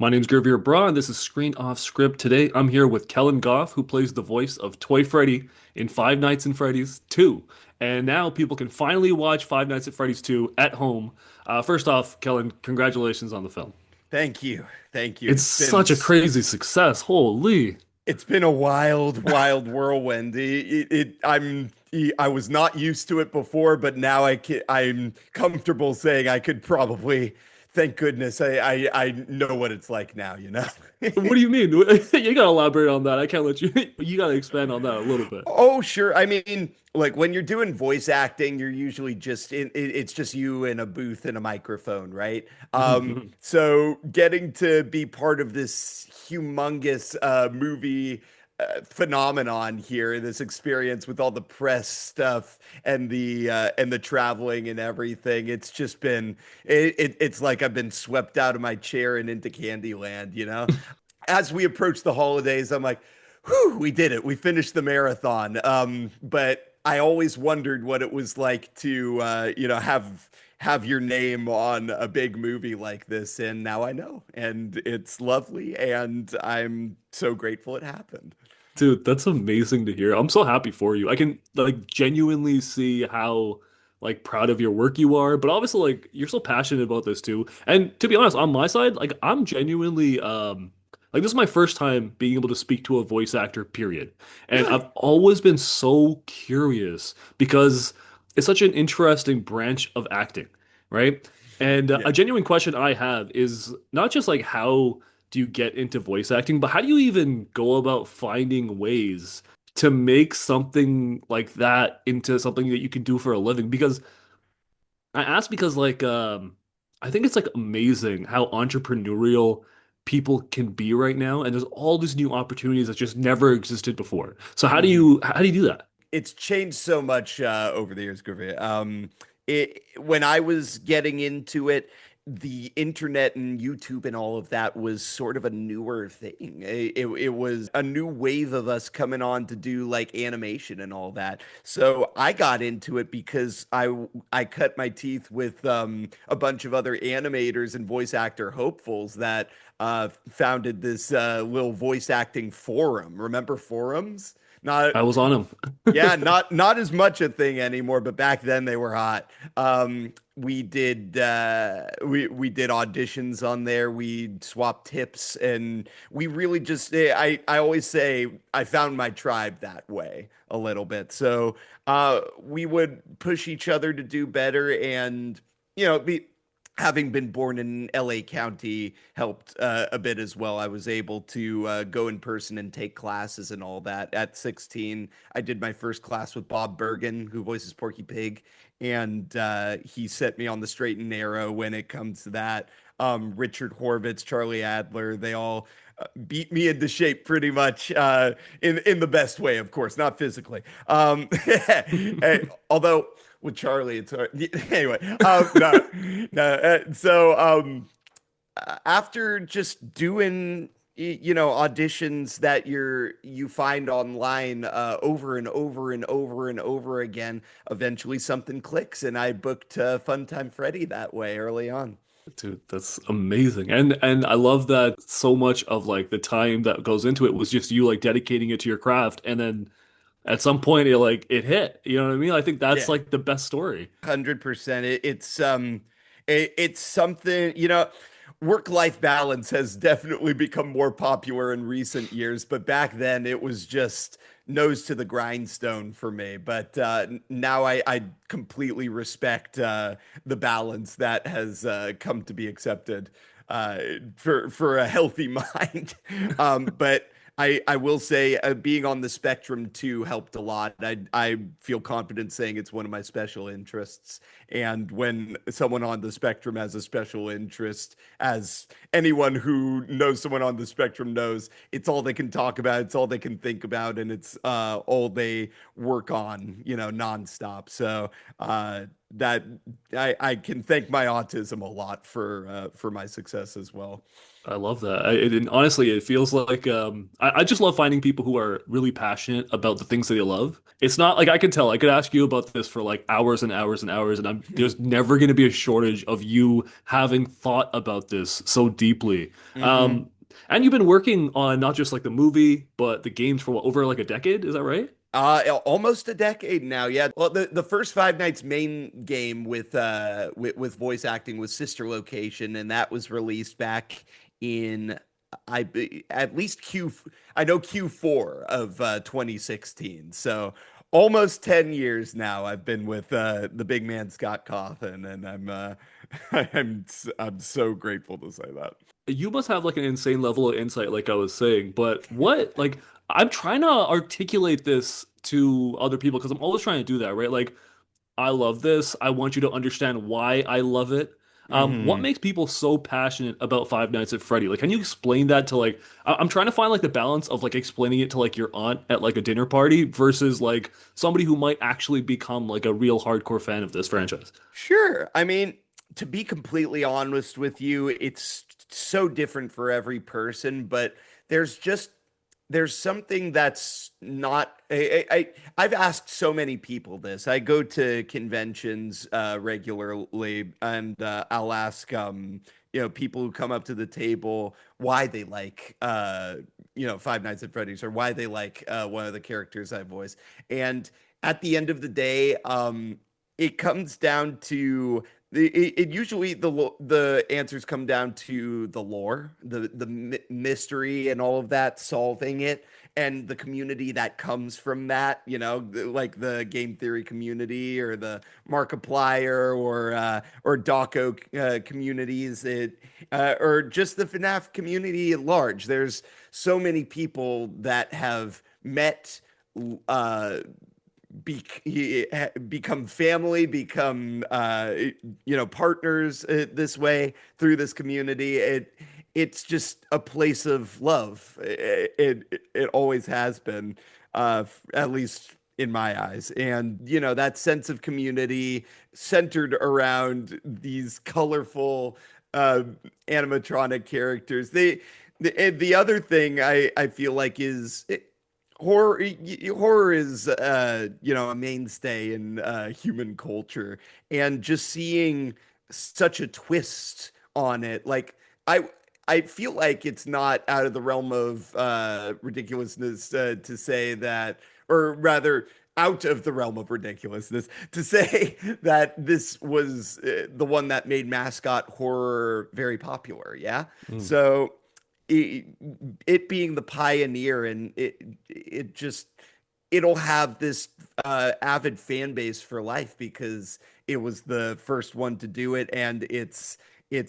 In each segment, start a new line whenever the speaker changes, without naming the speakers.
My name's Gervier Braun. This is Screen Off Script. Today I'm here with Kellen Goff, who plays the voice of Toy Freddy in Five Nights at Freddy's 2. And now people can finally watch Five Nights at Freddy's 2 at home. First off, Kellen, congratulations on the film.
Thank you. Thank you.
It's such a crazy success. Holy.
It's been a wild, wild whirlwind. I was not used to it before, but now I'm comfortable saying I could probably, thank goodness, I know what it's like now, you know?
What do you mean? You gotta elaborate on that. I can't let you. You gotta expand on that a little bit.
Oh, sure. I mean, like when you're doing voice acting, you're usually just it's just you in a booth and a microphone, right? So getting to be part of this humongous movie phenomenon here, this experience with all the press stuff and the traveling and everything, it's just been it's like I've been swept out of my chair and into Candyland, you know? As we approach the holidays, I'm like, whew, we did it. We finished the marathon. But I always wondered what it was like to, have your name on a big movie like this, and now I know, and it's lovely, and I'm so grateful it happened.
Dude, that's amazing to hear. I'm so happy for you. I can like genuinely see how like proud of your work you are, but obviously like you're so passionate about this too. And to be honest, on my side, like I'm genuinely like this is my first time being able to speak to a voice actor, period. And
Really?
I've always been so curious because it's such an interesting branch of acting, right? And
Yeah.
a genuine question I have is not just like how do you get into voice acting, but how do you even go about finding ways to make something like that into something that you can do for a living? Because I ask because like I think it's like amazing how entrepreneurial people can be right now, and there's all these new opportunities that just never existed before. So
Mhm.
how do you do that?
It's changed so much over the years, Griffith. When I was getting into it, the internet and YouTube and all of that was sort of a newer thing. It was a new wave of us coming on to do like animation and all that. So I got into it because I cut my teeth with a bunch of other animators and voice actor hopefuls that founded this little voice acting forum. Remember forums? Not
I was on him.
Yeah, not as much a thing anymore, but back then they were hot. We did auditions on there. We swapped tips, and we really just I always say I found my tribe that way a little bit. So we would push each other to do better, and be having been born in LA County helped a bit as well. I was able to go in person and take classes and all that. At 16, I did my first class with Bob Bergen, who voices Porky Pig, and he set me on the straight and narrow when it comes to that. Richard Horvitz, Charlie Adler, they all beat me into shape pretty much in the best way, of course, not physically. Although with Charlie, it's hard. Anyway, no, no. After just doing auditions that you find online over and over and over and over again, eventually something clicks, and I booked Funtime Freddy that way early on.
Dude, that's amazing. And I love that so much of like the time that goes into it was just you like dedicating it to your craft and then at some point it hit. You know what I mean? I think that's
Yeah.
like the best story.
100%. It's something, work-life balance has definitely become more popular in recent years, but back then it was just nose to the grindstone for me. But now I completely respect the balance that has come to be accepted for a healthy mind. But I will say being on the spectrum too helped a lot. I feel confident saying it's one of my special interests. And when someone on the spectrum has a special interest, as anyone who knows someone on the spectrum knows, it's all they can talk about, it's all they can think about, and it's all they work on, nonstop. So that I can thank my autism a lot for my success as well.
I love that. And honestly, it feels like I just love finding people who are really passionate about the things that they love. It's not like I can tell. I could ask you about this for like hours and hours and hours, and there's never going to be a shortage of you having thought about this so deeply.
Hmm.
Um, and you've been working on not just like the movie, but the games for what, over like a decade. Is that right?
Almost a decade now. Yeah. Well, the first Five Nights main game with voice acting was Sister Location, and that was released back in at least I know Q4 of 2016. So almost 10 years now I've been with the big man Scott Cawthon, and I'm so grateful to say that.
You must have like an insane level of insight, like I was saying. But what, like, I'm trying to articulate this to other people because I'm always trying to do that, right? Like, I love this. I want you to understand why I love it. What
Hmm.
makes people so passionate about Five Nights at Freddy? Like, can you explain that to like? I'm trying to find like the balance of like explaining it to like your aunt at like a dinner party versus like somebody who might actually become like a real hardcore fan of this franchise.
Sure. I mean, to be completely honest with you, it's so different for every person, but there's just there's something that's not I've asked so many people this. I go to conventions regularly, and I'll ask people who come up to the table why they like Five Nights at Freddy's, or why they like one of the characters I voice. And at the end of the day, it comes down to it usually the answers come down to the lore, the mystery, and all of that, solving it, and the community that comes from that. Like the game theory community, or the Markiplier, or Dawko communities, or just the FNAF community at large. There's so many people that have met uh become family, become partners this way through this community. It's just a place of love. It always has been, at least in my eyes. And that sense of community centered around these colorful uh, animatronic characters. And the other thing I feel like is horror is a mainstay in human culture, and just seeing such a twist on it, like i I feel like it's not out of the realm of ridiculousness to say that, or rather out of the realm of ridiculousness to say that this was the one that made mascot horror very popular. Yeah.
Mm.
So it, it being the pioneer, and it just it'll have this avid fan base for life, because it was the first one to do it, and it's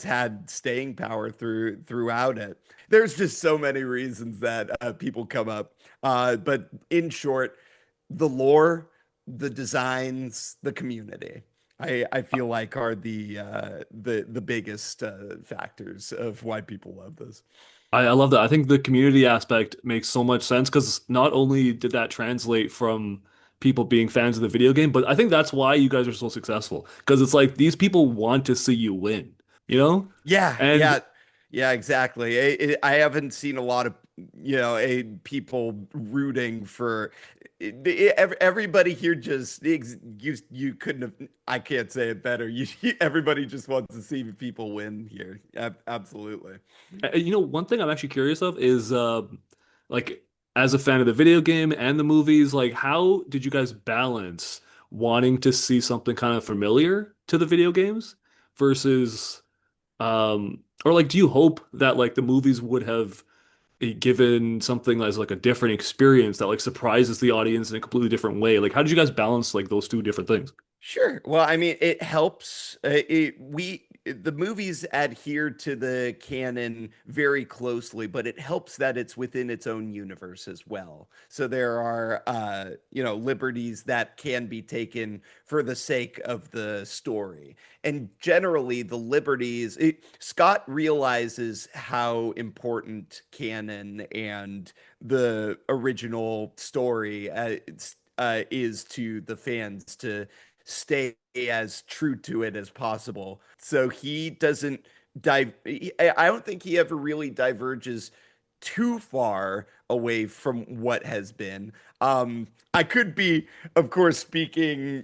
had staying power throughout it. There's just so many reasons that people come up, but in short, the lore, the designs, the community, I feel like are the biggest factors of why people love this.
I love that. I think the community aspect makes so much sense because not only did that translate from people being fans of the video game, but I think that's why you guys are so successful. Because it's like these people want to see you win, you know?
Yeah,
And
yeah, yeah, exactly. I haven't seen a lot of people rooting for everybody here. Just you couldn't have. I can't say it better. Everybody just wants to see people win here. Absolutely.
one thing I'm actually curious of is like as a fan of the video game and the movies, like how did you guys balance wanting to see something kind of familiar to the video games versus or like do you hope that like the movies would have given something as like a different experience that like surprises the audience in a completely different way? Like how did you guys balance like those two different things?
Sure. Well, I mean, it helps. The movies adhere to the canon very closely, but it helps that it's within its own universe as well. So there are, liberties that can be taken for the sake of the story. And generally, the liberties, Scott realizes how important canon and the original story is to the fans to stay as true to it as possible. So he doesn't dive. I don't think he ever really diverges too far away from what has been. I could be, of course, speaking.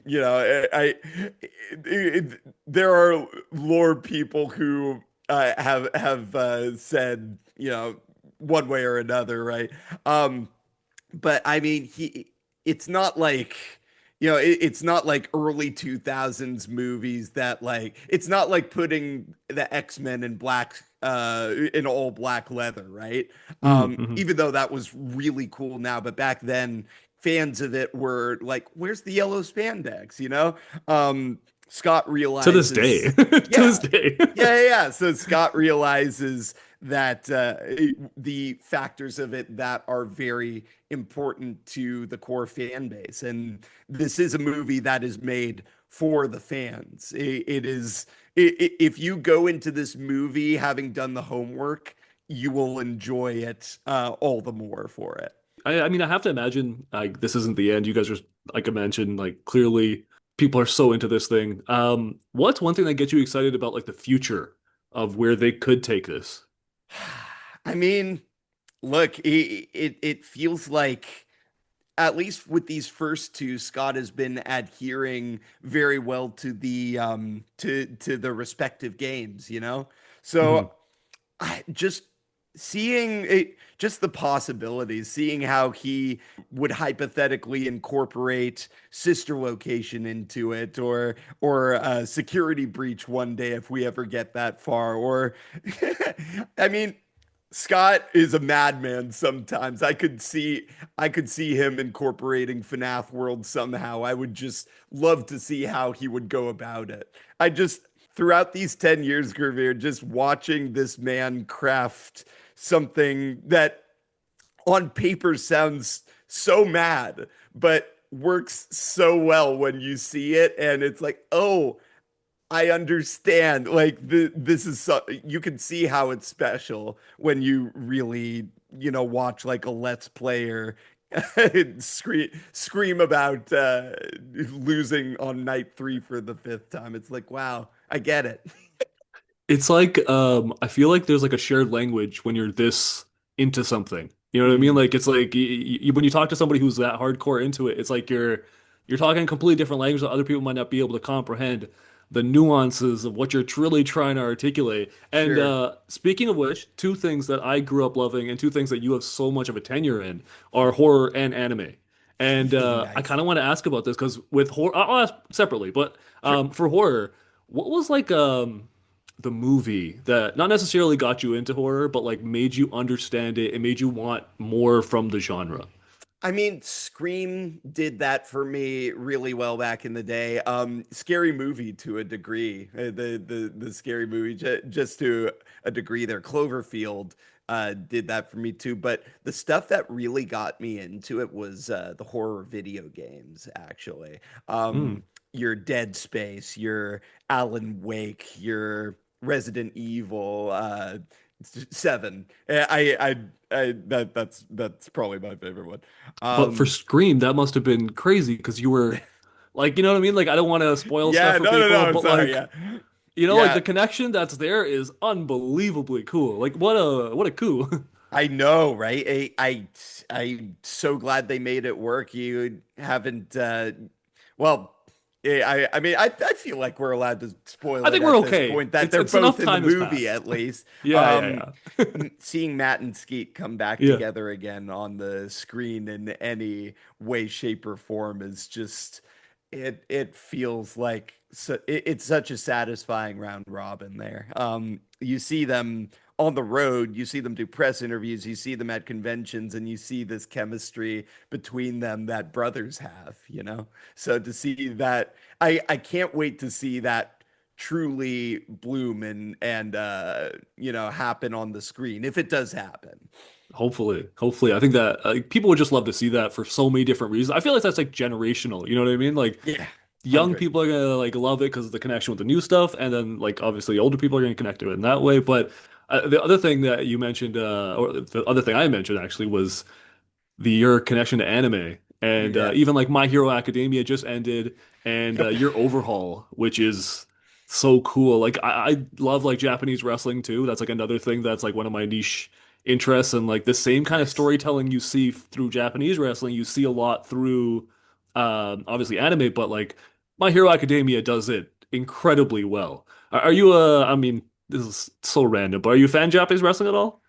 There are lore people who have said one way or another, right? But I mean, it's not like it's not like early 2000s movies that like it's not like putting the X-Men in black in all black leather, right?
Mm-hmm.
Even though that was really cool now, but back then fans of it were like, where's the yellow spandex, Scott
To this day.
realizes,
To this
yeah,
day.
yeah. So Scott realizes that the factors of it that are very important to the core fan base. And this is a movie that is made for the fans. It is, if you go into this movie having done the homework, you will enjoy it all the more for it.
I mean, I have to imagine like this isn't the end. You guys are, like I mentioned, like clearly people are so into this thing. What's one thing that gets you excited about like the future of where they could take this?
I mean, look, it feels like at least with these first two, Scott has been adhering very well to to the respective games, you know?
Mhm.
So just seeing it, just the possibilities, seeing how he would hypothetically incorporate sister location into it, or a security breach one day if we ever get that far, or I mean, Scott is a madman sometimes. I could see him incorporating FNAF World somehow. I would just love to see how he would go about it. I just throughout these 10 years, Gurveer, just watching this man craft something that on paper sounds so mad, but works so well when you see it. And it's like, oh, I understand. Like this is you can see how it's special when you really, watch like a Let's Player scream about losing on night three for the fifth time. It's like, wow, I get it.
It's like I feel like there's like a shared language when you're this into something. You know what I mean?
Mm,
Like it's like when you talk to somebody who's that hardcore into it, it's like you're talking a completely different language that other people might not be able to comprehend the nuances of what you're truly trying to articulate. And
sure.
speaking of which, two things that I grew up loving and two things that you have so much of a tenure in are horror and anime. And I
Nice.
kind of want to ask about this because with horror, I'll ask separately, but
Sure.
for horror, what was like the movie that not necessarily got you into horror, but like made you understand it and made you want more from the genre?
I mean, Scream did that for me really well back in the day. Scary Movie to a degree, the Scary Movie just to a degree. There, Cloverfield did that for me too. But the stuff that really got me into it was the horror video games. Actually,
Hmm.
your Dead Space, your Alan Wake, your Resident Evil. Seven. That's probably my favorite one.
But for
Um,
Scream, that must have been crazy because you were like, you know what I mean? Like, I don't want to spoil stuff
yeah,
for
no, no,
people,
no.
but
Sorry,
like,
yeah,
like
yeah.
the connection that's there is unbelievably cool. Like, what a coup.
I know, right? I'm so glad they made it work. You haven't, well, I mean, I feel like we're allowed to
I
spoil it
think we're
at this
okay.
point. That
It's
they're
it's
both
enough
in the
time has
movie,
passed.
at least.
Yeah, yeah, yeah.
Seeing Matt and Skeet come back
Yeah.
together again on the screen in any way, shape, or form is just it feels like it's such a satisfying round robin there. You see them on the road, you see them do press interviews, you see them at conventions, and you see this chemistry between them that brothers have, you know? So to see that, I can't wait to see that truly bloom and happen on the screen if it does happen.
Hopefully, I think that people would just love to see that for so many different reasons. I feel like that's like generational. You know what I mean? Like
Yeah,
young
100.
people are gonna like love it because of the connection with the new stuff, and then like obviously older people are gonna connect to it in that way. But the other thing that you mentioned, or the other thing I mentioned actually was your connection to anime. and
Yeah.
even like My Hero Academia just ended, and
Yep.
your Overhaul, which is so cool. Like I love like Japanese wrestling too. That's like another thing that's like one of my niche interests, and like the same kind of
Nice.
storytelling you see through Japanese wrestling, you see a lot through obviously anime, but like My Hero Academia does it incredibly well. Are you I mean, this is so random, but are you a fan of Japanese wrestling at all?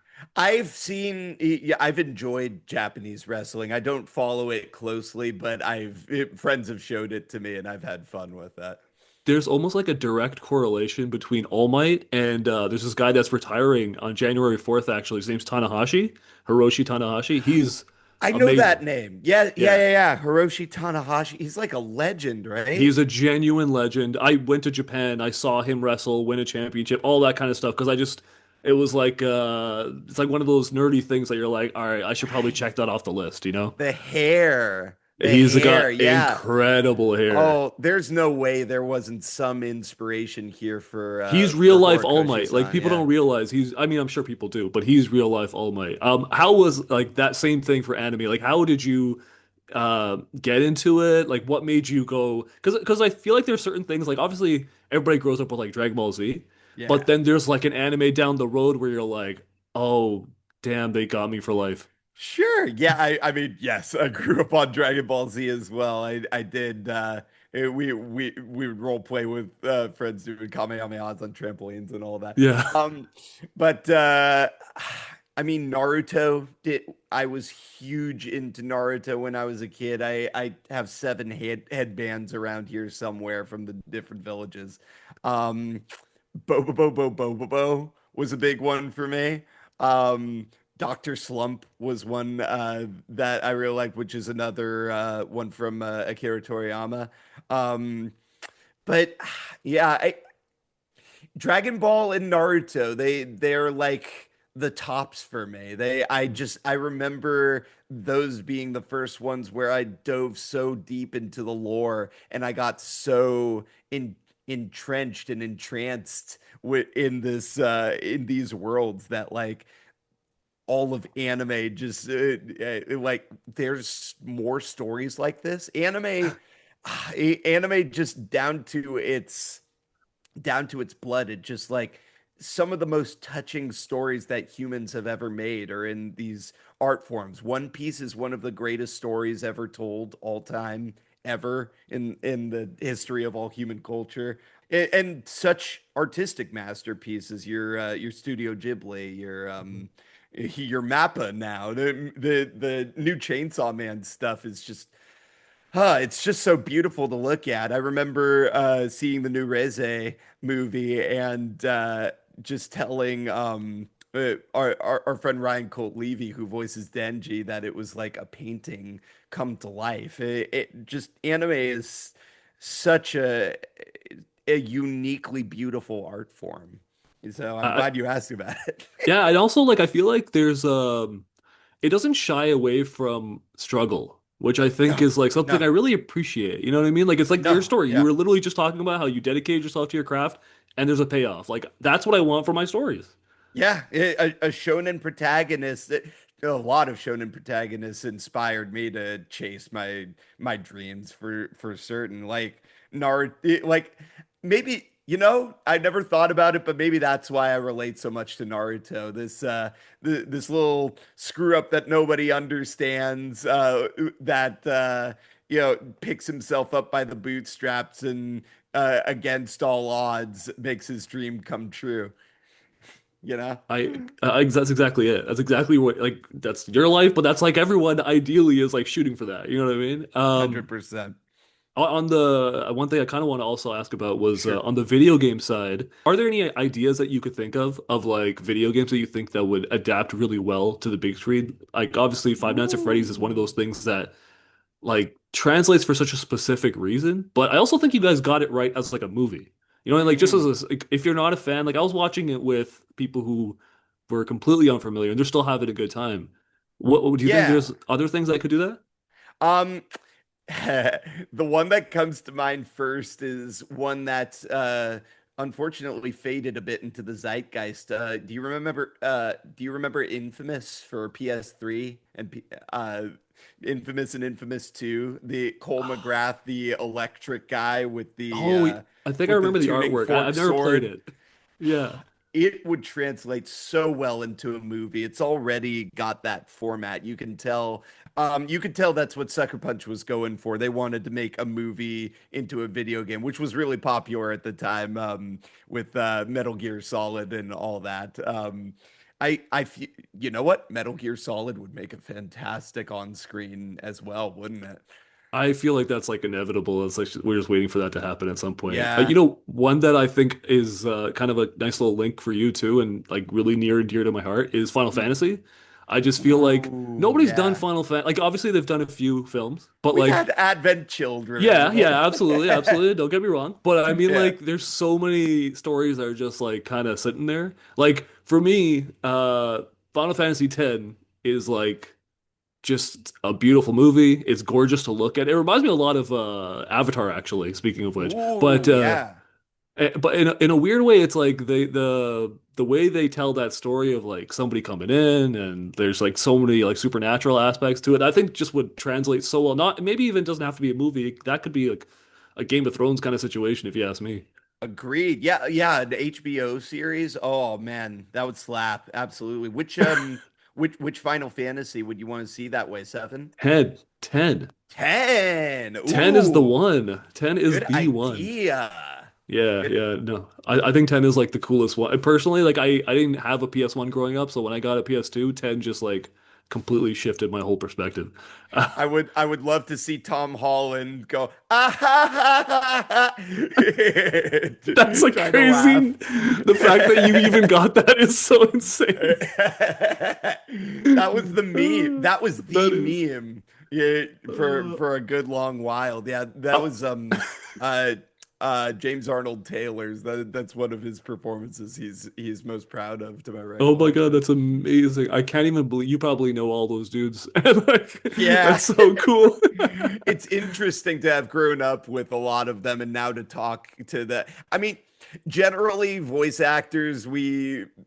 Yeah, I've enjoyed Japanese wrestling. I don't follow it closely, but friends have showed it to me and I've had fun with that.
There's almost like a direct correlation between All Might and there's this guy that's retiring on January 4th, actually. His name's Tanahashi, Hiroshi Tanahashi. He's
I know that
amazing.
name. Yeah, yeah,
Yeah.
yeah, yeah. Hiroshi Tanahashi. He's like a legend, right?
He's a genuine legend. I went to Japan, I saw him wrestle, win a championship, all that kind of stuff. Because I just, it was like, it's like one of those nerdy things that you're like, all right, I should probably check
Right.
that off the list, you know?
The hair. The
He's
hair.
got
Yeah.
incredible hair.
Oh, there's no way there wasn't some inspiration here
He's real
for
life All Might. Like
Horikoshi-san.
people
Yeah.
don't realize he's, I mean, I'm sure people do, but he's real life All Might. How was like that same thing for anime? Like how did you get into it? Like what made you go? Because I feel like there's certain things like obviously everybody grows up with like Dragon Ball Z, but
Yeah.
then there's like an anime down the road where you're like, oh damn, they got me for life.
Sure. Yeah, I mean, yes, I grew up on Dragon Ball Z as well. I did we would role play with friends doing Kamehamehas on trampolines and all that.
Yeah.
But I mean I was huge into Naruto when I was a kid. I have seven headbands around here somewhere from the different villages. Um Bo was a big one for me. Dr. Slump was one that I really liked, which is another one from Akira Toriyama. Um, but yeah, Dragon Ball and Naruto, they're like the tops for me. I remember those being the first ones where I dove so deep into the lore and I got so entrenched and entranced in this in these worlds that like all of anime just like there's more stories like this. Anime just down to its blood. It just like some of the most touching stories that humans have ever made are in these art forms. One Piece is one of the greatest stories ever told all time ever in the history of all human culture. And such artistic masterpieces, your Studio Ghibli, your Mappa now. The new Chainsaw Man stuff is just it's just so beautiful to look at. I remember seeing the new Reze movie and just telling our friend Ryan Colt Levy, who voices Denji, that it was like a painting come to life. It just anime is such a uniquely beautiful art form. So I'm
I,
glad you asked about it.
yeah, and also like I feel like there's it doesn't shy away from struggle, which I think
No,
is like something I
no,
really appreciate. You know what I mean? Like it's like your
no,
story. You
yeah.
were literally just talking about how you dedicated yourself to your craft and there's a payoff. Like that's what I want for my stories.
Yeah, a shonen protagonist. A lot of shonen protagonists inspired me to chase my dreams for certain. Like Naruto, like maybe I never thought about it, but maybe that's why I relate so much to Naruto. This little screw up that nobody understands. That picks himself up by the bootstraps and against all odds makes his dream come true. You know,
That's exactly it. That's exactly what like that's your life, but that's like everyone ideally is like shooting for that. You know what I mean?
100%.
On the one thing I kind of want to also ask about was
Sure.
on the video game side, are there any ideas that you could think of like video games that you think that would adapt really well to the big screen? Like obviously Five Nights at Freddy's is one of
Ooh.
those things that like translates for such a specific reason, but I also think you guys got it right as like a movie. You know, and like just
Mm.
as a, like, if you're not a fan, like I was watching it with people who were completely unfamiliar and they're still having a good time. What do you think
Yeah.
there's other things that could do that?
Um, the one that comes to mind first is one that unfortunately faded a bit into the zeitgeist. Do you remember Infamous for PS3 and Infamous and Infamous 2? The Cole McGrath, the electric guy
Oh, I think I
with the
remember the
tuning
artwork.
fork
I've never played
sword.
it. Yeah.
It would translate so well into a movie. It's already got that format. You could tell that's what Sucker Punch was going for. They wanted to make a movie into a video game, which was really popular at the time, with Metal Gear Solid and all that. You know what? Metal Gear Solid would make a fantastic on screen as well, wouldn't it?
I feel like that's like inevitable. It's like we're just waiting for that to happen at some point.
Yeah.
One that I think is kind of a nice little link for you too, and like really near and dear to my heart is Final Fantasy. I just feel like
Ooh,
nobody's done
yeah.
Final Fantasy. Like obviously they've done a few films, but
We
like
had Advent Children.
yeah,
Like,
yeah, absolutely, absolutely. Don't get me wrong, but I mean
yeah.
like there's so many stories that are just like kind of sitting there. Like for me, Final Fantasy X is like just a beautiful movie. It's gorgeous to look at. It reminds me a lot of Avatar, actually. Speaking of which,
Ooh, yeah.
but in a weird way, it's like the way they tell that story of like somebody coming in, and there's like so many like supernatural aspects to it. I think just would translate so well. Not maybe even doesn't have to be a movie. That could be like a Game of Thrones kind of situation, if you ask me.
Agreed. Yeah, yeah. The HBO series. Oh man, that would slap. Absolutely. Which Final Fantasy would you want to see that way? Seven?
10.
10.
10 is the
Ooh,
one. 10 is
good
the one.
idea.
Yeah,
Good.
yeah, no. I think 10 is like the coolest one. Personally, like I didn't have a PS1 growing up, so when I got a PS2, 10 just like completely shifted my whole perspective.
I would love to see Tom Holland go ah ha ha ha ha
That's like
trying to laugh.
crazy. The fact that you even got that is so insane.
That was the meme. That was the
That is
meme. Yeah,
uh,
for a good long while. Yeah, that
oh,
was uh James Arnold Taylor's. That's one of his performances he's most proud of, to my
oh my God,
recollection.
that's amazing. I can't even believe you probably know all those dudes. And like
Yeah.
that's so cool.
It's interesting to have grown up with a lot of them and now to talk to the I mean, generally voice actors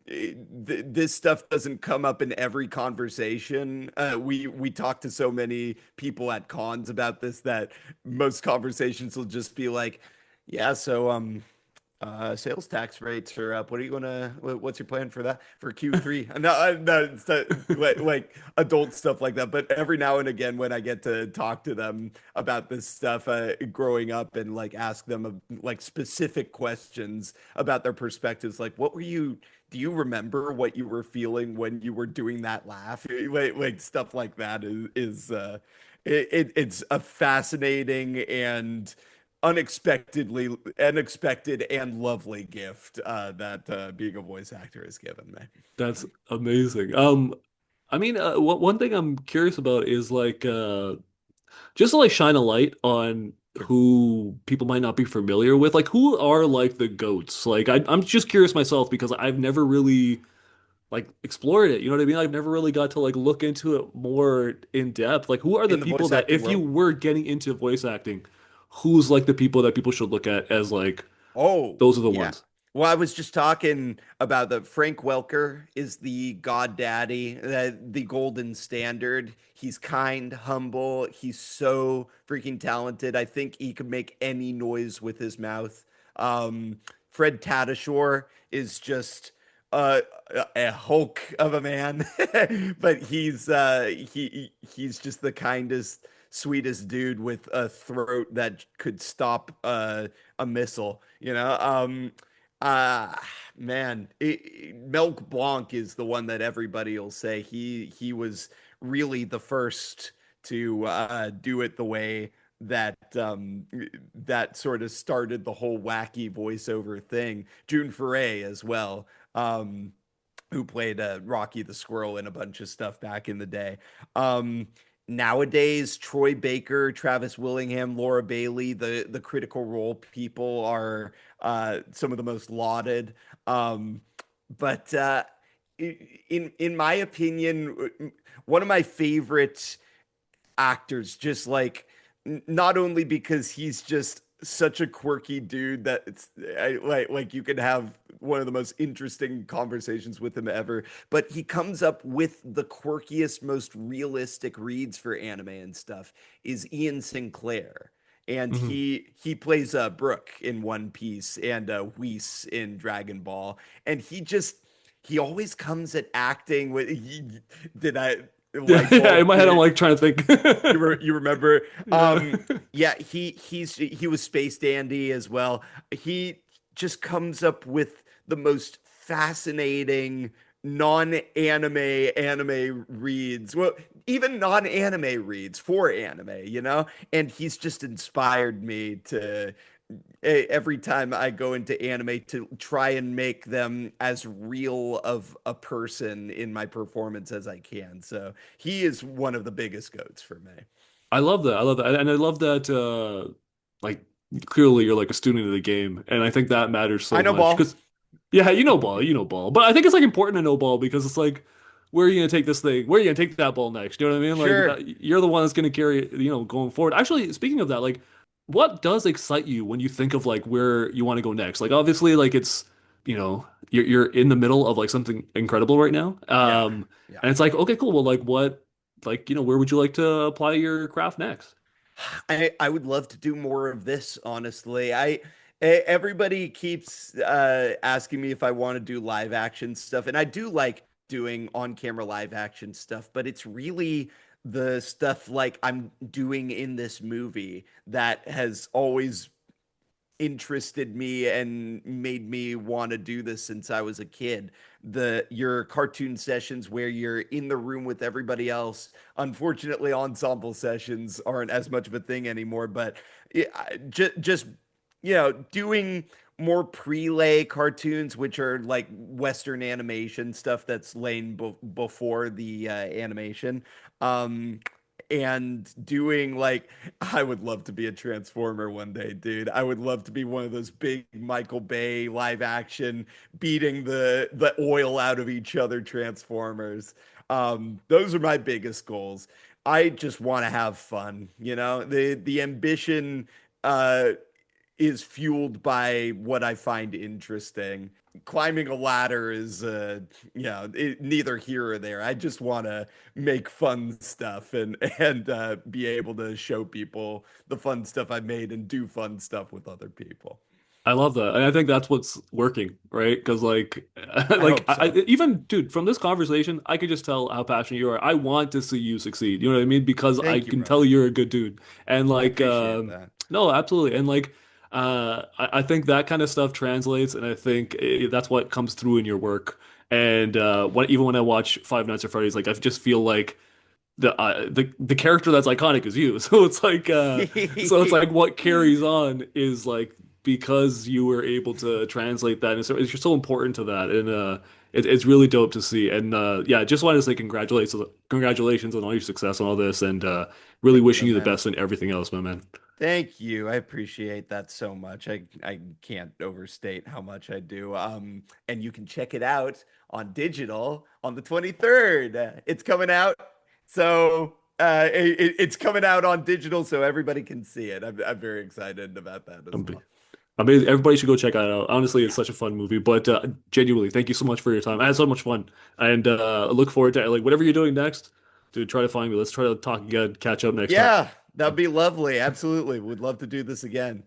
this stuff doesn't come up in every conversation. We talk to so many people at cons about this that most conversations will just be like, yeah, so sales tax rates are up. What are you gonna? What's your plan for that for Q3? No, no, it's like adult stuff like that. But every now and again, when I get to talk to them about this stuff, growing up, and like ask them like specific questions about their perspectives, like what were you? Do you remember what you were feeling when you were doing that laugh? Like stuff like that is it's a fascinating and unexpected and lovely gift that being a voice actor has given me.
That's amazing. I mean, one thing I'm curious about is like just to like shine a light on who people might not be familiar with. Like, who are like the goats? Like, I'm just curious myself because I've never really like explored it. You know what I mean? I've never really got to like look into it more in depth. Like, who are the
In the
people
voice
that
acting
if you
world.
were getting into voice acting, who's like the people that people should look at as like
Oh,
those are the
yeah.
ones?
Well, I was just talking about the Frank Welker is the god daddy, the golden standard. He's kind, humble. He's so freaking talented. I think he could make any noise with his mouth. Um, Fred Tatasciore is just uh, a hulk of a man, but he's just the kindest, sweetest dude with a throat that could stop a missile, you know? Uh, man, Milk Blanc is the one that everybody will say he was really the first to do it the way that that sort of started the whole wacky voiceover thing. June Foray as well. Who played Rocky the Squirrel in a bunch of stuff back in the day. Um, Nowadays, Troy Baker, Travis Willingham, Laura Bailey, the Critical Role people are some of the most lauded. Um, but in my opinion, one of my favorite actors, just like not only because he's just such a quirky dude that like you can have one of the most interesting conversations with him ever. But he comes up with the quirkiest, most realistic reads for anime and stuff. Is Ian Sinclair. And
Mhm.
he plays Brook in One Piece and Whis in Dragon Ball. And he always comes at acting with did I
Yeah,
light
yeah. In
bulb?
my head, I'm like trying to think.
You remember?
Yeah.
Yeah, he was Space Dandy as well. He just comes up with the most fascinating non-anime reads. Well, even non-anime reads for anime, you know? And he's just inspired me to every time I go into anime to try and make them as real of a person in my performance as I can. So he is one of the biggest goats for me.
I love that. I love that. And I love that like clearly you're like a student of the game. And I think that matters
I
so
know
much.
ball.
Because yeah, you know ball. But I think it's like important to know ball because it's like where are you gonna take this thing? Where are you gonna take that ball next? You know what I mean? Like
Sure.
that you're the one that's gonna carry it, going forward. Actually, speaking of that, like what does excite you when you think of like where you want to go next? Like obviously like it's you're in the middle of like something incredible right now.
Yeah. Yeah.
And it's like, okay, cool. Well, like what like, where would you like to apply your craft next?
I would love to do more of this, honestly. Everybody keeps asking me if I want to do live action stuff, and I do like doing on-camera live action stuff, but it's really the stuff like I'm doing in this movie that has always interested me and made me want to do this since I was a kid. The your cartoon sessions where you're in the room with everybody else. Unfortunately, ensemble sessions aren't as much of a thing anymore, but just doing more prelay cartoons, which are like Western animation stuff that's laying before the animation. Um, and doing like I would love to be a Transformer one day, dude. I would love to be one of those big Michael Bay live action beating the oil out of each other Transformers. Those are my biggest goals. I just want to have fun, you know. The ambition uh is fueled by what I find interesting. Climbing a ladder is, neither here or there. I just want to make fun stuff and be able to show people the fun stuff I made and do fun stuff with other people.
I love that. And I think that's what's working, right? Because like
I hope so.
even dude, from this conversation, I could just tell how passionate you are. I want to see you succeed. You know what I mean? Because I
Thank you,
can tell
brother.
you're a good dude. And
I
like
appreciate that.
no, absolutely. And like I think that kind of stuff translates and I think that's what comes through in your work. And even when I watch Five Nights at Freddy's, like I just feel like the character that's iconic is you. So it's like what carries on is like because you were able to translate that and so it's just so important to that and it's really dope to see and yeah, just wanted to say congratulations on all your success on all this and really
Thank you,
wishing
though,
you the
man.
best in everything else, my man.
Thank you. I appreciate that so much. I can't overstate how much I do. And you can check it out on digital on the 23rd. It's coming out. So it's coming out on digital so everybody can see it. I'm very excited about that as
Am-
well.
Amazing. Everybody should go check it out. Honestly, it's such a fun movie. But genuinely, thank you so much for your time. I had so much fun, and I look forward to like whatever you're doing next. To try to find me. Let's try to talk again, catch up next time.
Yeah, that'd be lovely. Absolutely. Would love to do this again.